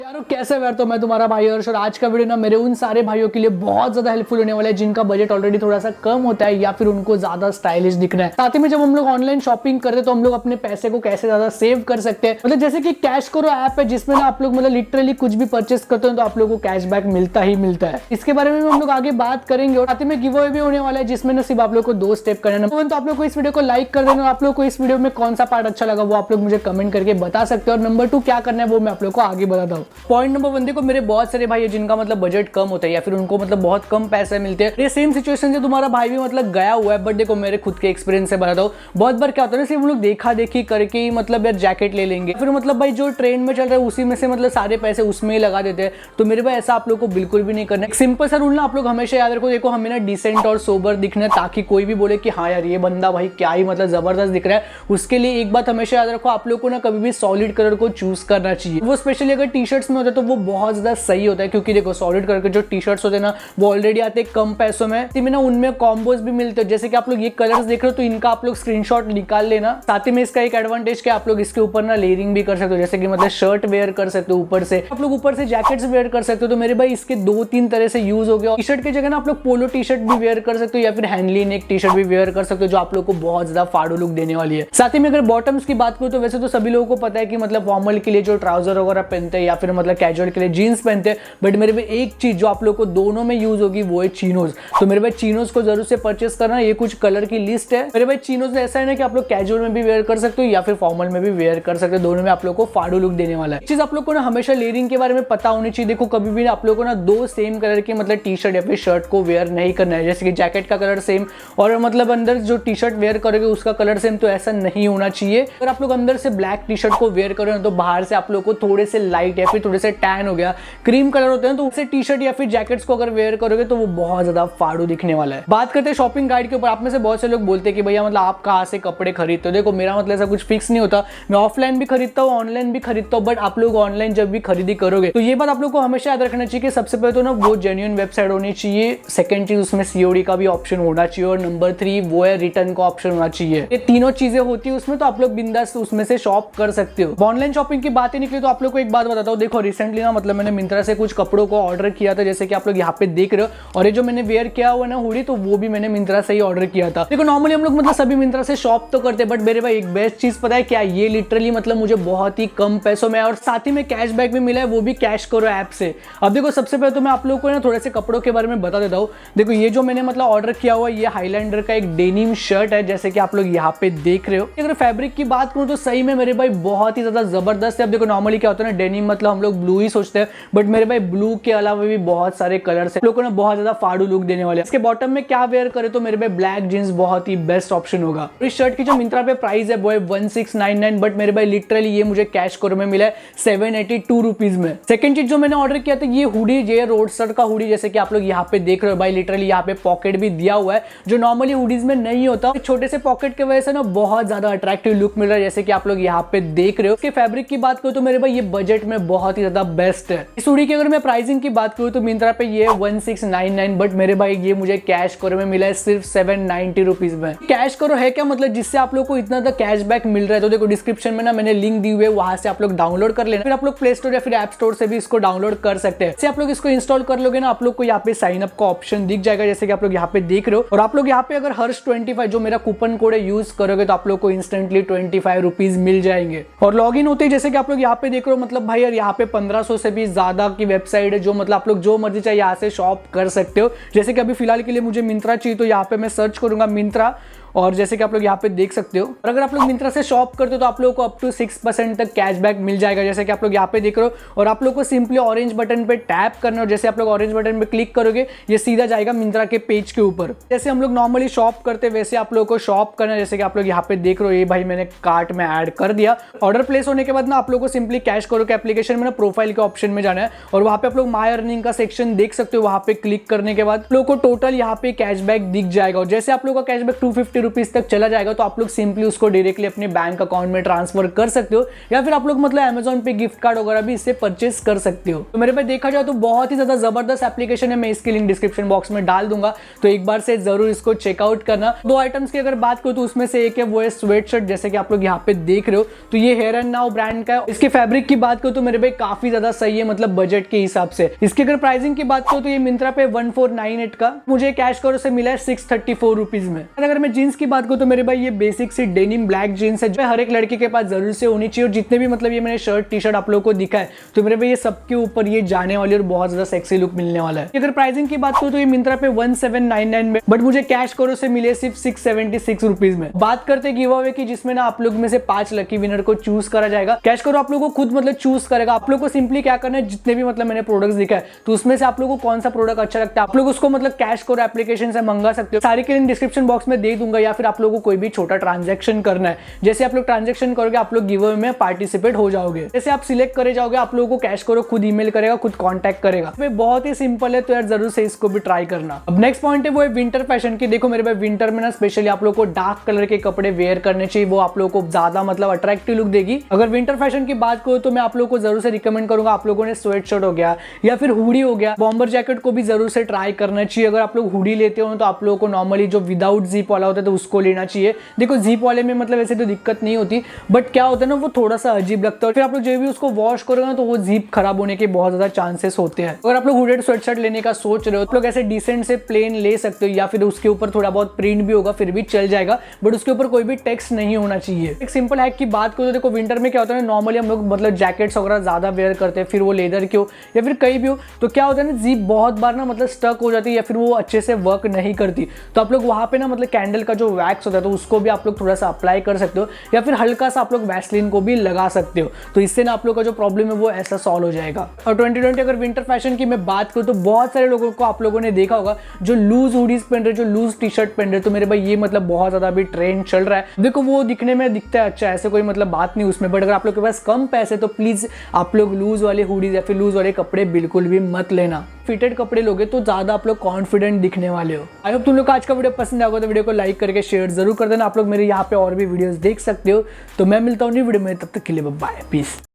यारो कैसे यार, तो मैं तुम्हारा भाई हर्ष और आज का वीडियो ना मेरे उन सारे भाइयों के लिए बहुत ज्यादा हेल्पफुल होने वाला है जिनका बजट ऑलरेडी थोड़ा सा कम होता है या फिर उनको ज्यादा स्टाइलिश दिखना है। साथ ही में जब हम लोग ऑनलाइन शॉपिंग करते हैं तो हम लोग अपने पैसे को कैसे ज्यादा सेव कर सकते हैं। मतलब जैसे कि कैश करो ऐप है जिसमें ना आप लोग मतलब लिटरली कुछ भी परचेस करते हो तो आप लोग को कैशबैक मिलता ही मिलता है। इसके बारे में हम लोग आगे बात करेंगे और साथ ही में गिव अवे भी होने वाला है जिसमें ना सिर्फ आप लोग को 2 स्टेप करना है। तो आप लोग को इस वीडियो को लाइक कर देना और आप लोग को इस वीडियो में कौन सा पार्ट अच्छा लगा वो आप लोग मुझे कमेंट करके बता सकते हो। और नंबर 2 क्या करना है वो मैं आप लोग को आगे बताता हूँ। पॉइंट नंबर 1 देखो, मेरे बहुत सारे भाई है जिनका मतलब बजट कम होता है या फिर उनको मतलब बहुत कम पैसे मिलते हैं। ये सेम सिचुएशन से तुम्हारा भाई भी मतलब गया हुआ है। बट देखो मेरे खुद के एक्सपीरियंस से बताता हूँ, बहुत बार क्या होता है ना, सिर्फ हम लोग देखा देखी करके ही मतलब यार जैकेट ले लेंगे, फिर मतलब भाई जो ट्रेंड में चल रहा है उसी में से मतलब सारे पैसे उसमें ही लगा देते हैं। तो मेरे भाई ऐसा आप लोग को बिल्कुल भी नहीं करना है। सिंपल सा रूल ना आप लोग हमेशा याद रखो, देखो हमें ना डिसेंट और सोबर दिखना है ताकि कोई भी बोले कि हाँ यार ये बंदा भाई क्या ही मतलब जबरदस्त दिख रहा है। उसके लिए एक बात हमेशा याद रखो, आप लोग को ना कभी भी सॉलिड कलर को चूज करना चाहिए। वो स्पेशली अगर टी शर्ट्स में होता है तो वो बहुत ज्यादा सही होता है, क्योंकि देखो सॉलिड कलर के जो टी शर्ट्स होते हैं ना वो ऑलरेडी आते हैं कम पैसों में, ना उनमें कॉम्बोज भी मिलते हैं। जैसे कि आप लोग ये कलर्स देख रहे हो तो इनका आप लोग स्क्रीनशॉट निकाल लेना। साथ ही में इसका एक एडवांटेज क्या, आप लोग इसके ऊपर ना लेयरिंग भी कर सकते हो, जैसे कि मतलब शर्ट वेयर कर सकते हो, ऊपर से आप लोग ऊपर से जैकेट्स वेयर कर सकते हो। तो मेरे भाई इसके 2-3 तरह से यूज हो गया। टी शर्ट की जगह ना आप लोग पोलो टी शर्ट भी वेयर कर सकते हो या फिर हैंडली नेक टी शर्ट भी वेयर कर सकते हो, जो आप लोग को बहुत ज्यादा फाड़ू लुक देने वाली है। साथ ही में अगर बॉटम्स की बात करूं तो वैसे तो सभी लोगों को पता है कि मतलब फॉर्मल के लिए जो ट्राउजर वगैरह पहनते हैं या फिर मतलब कैजुअल के लिए जीन्स पहनते हैं। बट मेरे भाई एक चीज जो आप लोग को दोनों में यूज होगी वो है चीनोज। तो मेरे भाई चीनोज को जरूर से परचेस करना। ये कुछ कलर की लिस्ट है मेरे भाई। चीनोज ऐसा है ना कि आप लोग कैजुअल में भी वेयर कर सकते हो या फिर फॉर्मल में भी वेयर कर सकते हो, दोनों में आप लोग को फाड़ू लुक देने वाला है। चीज आप लोग को ना हमेशा लेयरिंग के बारे में पता होनी चाहिए। देखो कभी भी आप लोग को ना 2 सेम कलर के मतलब टी शर्ट या फिर शर्ट को वेयर नहीं करना है। जैसे कि जैकेट का कलर सेम और मतलब अंदर जो टी शर्ट वेयर करोगे उसका कलर सेम, तो ऐसा नहीं होना चाहिए। अगर आप लोग अंदर से ब्लैक टी शर्ट को वेयर करो तो बाहर से आप लोग को थोड़े से लाइट या फिर थोड़े से टैन हो गया क्रीम कलर होते हैं, तो उससे टी शर्ट या फिर जैकेट्स को अगर वेयर करोगे तो वो बहुत ज्यादा फाड़ू दिखने वाला है। बात करते हैं शॉपिंग गाइड के ऊपर। आप में से बहुत से लोग बोलते हैं कि भैया मतलब आप कहाँ से कपड़े खरीदते हो। देखो मेरा मतलब ऐसा कुछ फिक्स नहीं होता, मैं ऑफलाइन भी खरीदता हूँ ऑनलाइन भी खरीदता हूँ। बट आप लोग ऑनलाइन जब भी खरीदी करोगे तो ये बात आप लोग को हमेशा याद रखना चाहिए कि सबसे पहले तो ना वो जेन्युइन वेबसाइट होनी चाहिए। सेकंड चीज उसमें सीओडी का भी ऑप्शन होना चाहिए और नंबर 3 वो है रिटर्न का ऑप्शन होना चाहिए। ये तीनों चीजें होती है उसमें, तो आप लोग बिंदास उसमें से शॉप कर सकते हो। ऑनलाइन शॉपिंग की बात ही निकली तो आप लोग को एक बात बताता हूँ। देखो रिसेंटली ना मतलब मैंने मिंत्रा से कुछ कपड़ों को ऑर्डर किया था, जैसे कि आप लोग यहाँ पे देख रहे हो। और ये जो मैंने वेयर किया हुआ ना हुडी, तो वो भी मैंने मिंत्रा से ही ऑर्डर किया था। देखो नॉर्मली हम लोग मतलब सभी मिंत्रा से शॉप तो करते हैं, बट मेरे भाई एक बेस्ट चीज पता है क्या, ये लिटरली मतलब मुझे बहुत ही कम पैसों में और साथ ही में कैशबैक भी मिला है, वो भी कैश करो ऐप से। अब देखो सबसे पहले तो मैं आप लोग को ना थोड़े से कपड़ों के बारे में बता देता हूँ। देखो ये जो मैंने मतलब ऑर्डर किया हुआ ये हाईलैंडर का एक डेनिम शर्ट है, जैसे कि आप लोग यहाँ पे देख रहे हो। अगर फैब्रिक की बात करूँ तो सही में मेरे भाई बहुत ही ज्यादा जबरदस्त है। अब देखो नॉर्मली क्या होता है ना, डेनिम मतलब हम लोग ब्लू ही सोचते हैं, बट मेरे भाई ब्लू के अलावा भी बहुत सारे कलर्स हैं, लोगों ने बहुत ज्यादा फाड़ू लुक देने वाले हैं। इसके बॉटम में क्या वेयर करे तो मेरे भाई ब्लैक जींस बहुत ही बेस्ट ऑप्शन होगा। इस शर्ट की जो मिंत्रा पे प्राइस है वो है 1699, बट मेरे भाई लिटरली ये मुझे कैश करो में मिला है 782 रुपीज में। सेकंड चीज जो मैंने ऑर्डर किया था ये हुडी, ये रोड शर्ट का हुडी, जैसे कि आप लोग यहाँ पे देख रहे हो भाई। लिटरली यहाँ पे पॉकेट भी दिया हुआ है जो नॉर्मली हुडीज में नहीं होता। छोटे से पॉकेट की वजह से ना बहुत ज्यादा अट्रैक्टिव लुक मिल रहा है, जैसे कि आप लोग यहाँ पे देख रहे हो। इसके फैब्रिक की बात करूँ तो मेरे भाई ये बजट में बहुत ही ज्यादा बेस्ट है। इस हुडी की अगर मैं प्राइसिंग की बात करूँ तो मिंत्रा पे ये 1699, बट मेरे भाई ये मुझे कैश करो में मिला है सिर्फ 790 रुपीज में। कैश करो है क्या मतलब, जिससे आप लोग को इतना ज्यादा कैशबैक मिल रहा है। तो देखो डिस्क्रिप्शन में ना मैंने लिंक दी हुई है, वहां से आप लोग डाउनलोड कर लेना। फिर आप लोग प्ले स्टोर या फिर ऐप स्टोर से भी इसको डाउनलोड कर सकते हैं। आप लोग इसको इंस्टॉल कर लोगे ना, आप लोग को यहाँ पे साइन अप का ऑप्शन दिख जाएगा, जैसे कि आप लोग यहाँ पे देख रहे हो। और आप लोग यहाँ पे अगर हर्ष 25 जो मेरा कूपन कोड है यूज करोगे तो आप लोग को इंस्टेंटली 25 रुपीज मिल जाएंगे। और लॉग इन होते ही जैसे कि आप लोग यहाँ पे देख रहे हो, मतलब भाई यार यहाँ पे 1500 से भी ज्यादा की वेबसाइट है, जो मतलब आप लोग जो मर्जी चाहे यहाँ से शॉप कर सकते हो। जैसे कि अभी फिलहाल के लिए मुझे मिंत्रा चाहिए तो यहाँ पे मैं सर्च करूंगा मिंत्रा, और जैसे कि आप लोग यहाँ पे देख सकते हो। और अगर आप लोग मिंत्रा से शॉप करते हो तो आप लोगों को अप टू 6% तक कैशबैक मिल जाएगा, जैसे कि आप लोग यहाँ पे देख रहे हो। और आप लोग को सिंपली ऑरेंज बटन पे टैप करना है और जैसे आप लोग ऑरेंज बटन पे क्लिक करोगे ये सीधा जाएगा मिंत्रा के पेज के ऊपर। जैसे हम लोग नॉर्मली शॉप करते हैं वैसे आप लोग को शॉप करना है, जैसे कि आप लोग यहाँ पे देख रहे हो। ये भाई मैंने कार्ट में ऐड कर दिया। ऑर्डर प्लेस होने के बाद ना आप लोग को सिंपली कैश करो के एप्लीकेशन में ना प्रोफाइल के ऑप्शन में जाना है और वहाँ पे आप लोग माई अर्निंग का सेक्शन देख सकते हो। वहाँ पे क्लिक करने के बाद लोग को टोटल यहाँ पे कैशबैक दिख जाएगा। और जैसे आप लोग का कैशबैक 250 ₹50 तक चला जाएगा तो आप लोग सिंपली उसको डायरेक्टली अपने बैंक अकाउंट में ट्रांसफर कर सकते हो, या फिर आप लोग मतलब अमेजॉन पे गिफ्ट कार्ड वगैरह भी इससे परचेस कर सकते हो। तो मेरे पे देखा जाए तो बहुत ही ज्यादा जबरदस्त एप्लीकेशन है, मैं इसकी लिंक डिस्क्रिप्शन बॉक्स में डाल दूंगा, तो एक बार से जरूर इसको चेकआउट करना। 2 आइटम्स की अगर बात करूं तो उसमें से एक है वो है स्वेट शर्ट, जैसे कि आप लोग यहाँ पे देख रहे हो, तो ये हेयर एंड नाउ ब्रांड का है। इसके फैब्रिक की बात करूं तो मेरे भाई काफी ज्यादा सही है, मतलब बजट के हिसाब से। इसकी अगर प्राइसिंग की बात करूं तो ये मिंत्रा पे 1498 का मुझे कैश करो से मिला है 634 रुपीज में। अगर मैं जींस की बात करूं तो मेरे भाई ये बेसिक सी डेनिम ब्लैक जींस है, जो हर एक लड़के के पास जरूर से होनी चाहिए। और जितने भी मतलब ये मैंने शर्ट टी शर्ट आप लोगों को दिखा है, तो मेरे भाई ये सबके ऊपर ये जाने वाली और बहुत ज्यादा सेक्सी लुक मिलने वाला है। अगर प्राइसिंग की बात करूं तो ये मिंत्रा पे 1799 में, बट मुझे कैश करो से मिले सिर्फ 676 रुपीज में। बात करते गिव अवे की, जिसमें ना आप लोग में से 5 लकी विनर को चूज करा जाएगा। कैश करो आप लोगों को खुद मतलब चूज करेगा। आप लोग को सिंपली क्या करना है, जितने भी मतलब मैंने प्रोडक्ट्स दिखा है तो उसमें से आप लोगों को कौन सा प्रोडक्ट अच्छा लगता है, आप लोग उसको मतलब कैश करो एप्लीकेशन से मंगा सकते हो। सारी के लिंक डिस्क्रिप्शन बॉक्स में दे दूंगा, या फिर आप लोगों को कोई भी छोटा ट्रांजैक्शन करना है, जैसे आप लोग ट्रांजैक्शन करोगे आप लोग गिव अवे में पार्टिसिपेट हो जाओगे। जैसे आप सिलेक्ट करे जाओगे, आप लोगों को कैश करो खुद ईमेल करेगा, खुद कांटेक्ट करेगा। बहुत ही सिंपल है, तो यार जरूर से इसको भी ट्राई करना। अब नेक्स्ट पॉइंट है वो है विंटर फैशन की। देखो मेरे भाई विंटर में ना स्पेशली आप लोग को डार्क कलर के कपड़े वेयर करने चाहिए, वो आप लोगों को ज्यादा मतलब अट्रैक्टिव लुक देगी। अगर विंटर फैशन की बात करो तो मैं आप लोगों को जरूर से रिकमेंड करूंगा, आप लोगों ने स्वेट शर्ट हो गया या फिर हुडी हो गया, बॉम्बर जैकेट को भी जरूर से ट्राई करना चाहिए। अगर आप लोग हुडी लेते हो तो आप लोगों को नॉर्मली जो विदाउट जीप वाला होता है तो उसको लेना चाहिए। देखो जीप वाले में मतलब ऐसे तो दिक्कत नहीं होती, बट क्या होता है ना वो थोड़ा सा अजीब लगता है, फिर आप लोग जो भी उसको वॉश करोगे ना तो वो जीप खराब होने के बहुत ज्यादा चांसेस होते हैं। अगर आप लोग हुडेड स्वेट शर्ट लेने का सोच रहे हो तो लोग ऐसे डिसेंट से प्लेन ले सकते हो, या फिर उसके ऊपर थोड़ा बहुत प्रिंट भी होगा फिर भी चल जाएगा, बट उसके ऊपर कोई भी टेक्स्ट नहीं होना चाहिए। एक सिंपल हैक की बात करो तो देखो विंटर में क्या होता है, नॉर्मली हम लोग मतलब जैकेट्स वगैरह ज्यादा वेयर करते हैं, फिर वो लेदर की हो या फिर कहीं भी हो, तो क्या होता है ना जीप बहुत बार ना मतलब स्टक हो जाती है या फिर वो अच्छे से वर्क नहीं करती। तो आप लोग वहां पे ना मतलब कैंडल का जो वैक्स होता है तो उसको भी आप लोग थोड़ा सा अप्लाई कर सकते हो, या फिर हल्का सा आप लोग वैसलीन को भी लगा सकते हो, तो इससे ना आप लोग का जो प्रॉब्लम है वो ऐसा सॉल्व हो जाएगा। और 2020 अगर विंटर फैशन की मैं बात करूँ तो बहुत सारे लोगों को आप लोगों ने देखा होगा जो लूज हुडीज पहन रहे, जो लूज टी शर्ट पहन रहे, तो मेरे भाई ये मतलब बहुत ज्यादा अभी ट्रेंड चल रहा है। देखो वो दिखने में दिखता है अच्छा, ऐसे कोई मतलब बात नहीं उसमें, बट अगर आप लोग के पास कम पैसे तो प्लीज आप लोग लूज वाले हुडीज या फिर लूज वाले कपड़े बिल्कुल भी मत लेना। फिटेड कपड़े लोगे तो ज्यादा आप लोग कॉन्फिडेंट दिखने वाले हो। आई होप तुम लोग को आज का वीडियो पसंद आएगा, तो वीडियो को लाइक करके शेयर जरूर कर देना। आप लोग मेरे यहाँ पे और भी वीडियोस देख सकते हो। तो मैं मिलता हूँ नई वीडियो में, तब तक के लिए बाय, पीस।